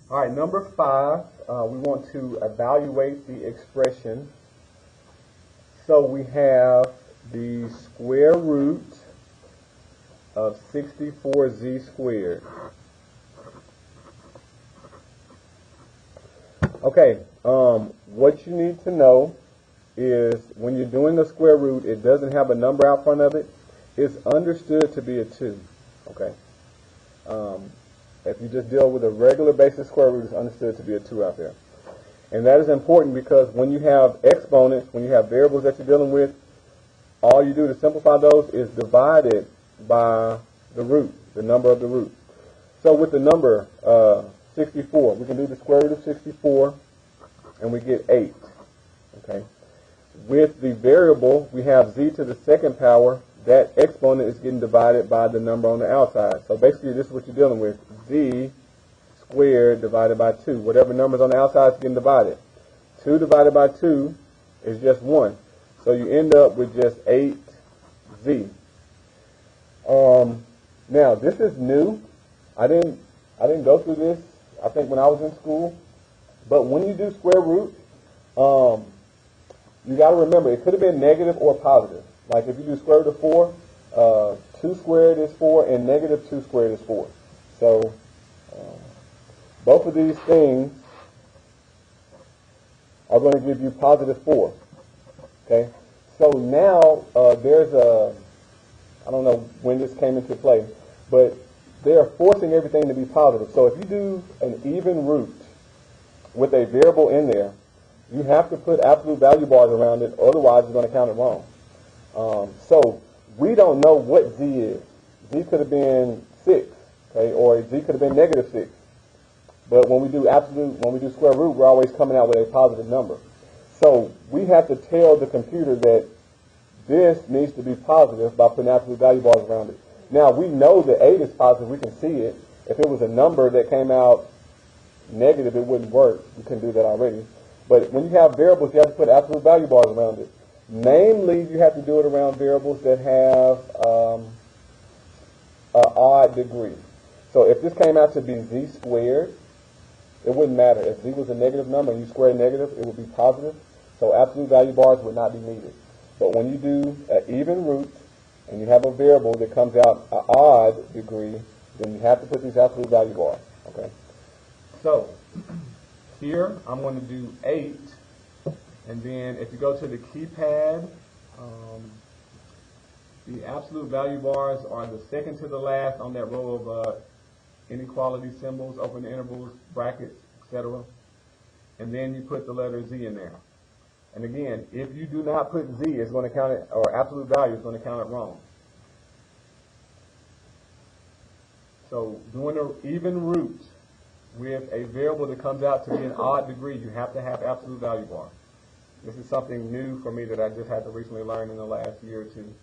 All right, number 5, we want to evaluate the expression. So we have the square root of 64z squared. Okay, what you need to know is when you're doing the square root, it doesn't have a number out front of it. It's understood to be a 2. Okay. If you just deal with a regular basic square root, it's understood to be a 2 out there. And that is important because when you have exponents, when you have variables that you're dealing with, all you do to simplify those is divide it by the root, the number of the root. So with the number 64, we can do the square root of 64, and we get 8. Okay. With the variable, we have z to the second power. That exponent is getting divided by the number on the outside. So basically, this is what you're dealing with. Z squared divided by 2. Whatever number's on the outside is getting divided. 2 divided by 2 is just 1. So you end up with just 8z. Now, this is new. I didn't go through this, I think, when I was in school. But when you do square root, you got to remember, it could have been negative or positive. Like if you do square root of 4, 2 squared is 4, and negative 2 squared is 4. So both of these things are going to give you positive 4. Okay? So now there's a, I don't know when this came into play, but they're forcing everything to be positive. So if you do an even root with a variable in there, you have to put absolute value bars around it, otherwise you're going to count it wrong. So we don't know what z is. Z could have been 6, okay, or z could have been negative 6. But when we do square root, we're always coming out with a positive number. So we have to tell the computer that this needs to be positive by putting absolute value bars around it. Now, we know that 8 is positive. We can see it. If it was a number that came out negative, it wouldn't work. We couldn't do that already. But when you have variables, you have to put absolute value bars around it. Namely, you have to do it around variables that have an odd degree. So if this came out to be z squared, it wouldn't matter. If z was a negative number and you squared negative, it would be positive. So absolute value bars would not be needed. But when you do an even root and you have a variable that comes out an odd degree, then you have to put these absolute value bars. Okay. So here I'm going to do 8, and then if you go to the keypad, the absolute value bars are the second to the last on that row of inequality symbols, open intervals, brackets, etc. And then you put the letter z in there. And again, if you do not put z, it's going to count it, or absolute value is going to count it wrong. So doing an even root with a variable that comes out to be an odd degree, you have to have absolute value bar. This is something new for me that I just had to recently learn in the last year or two.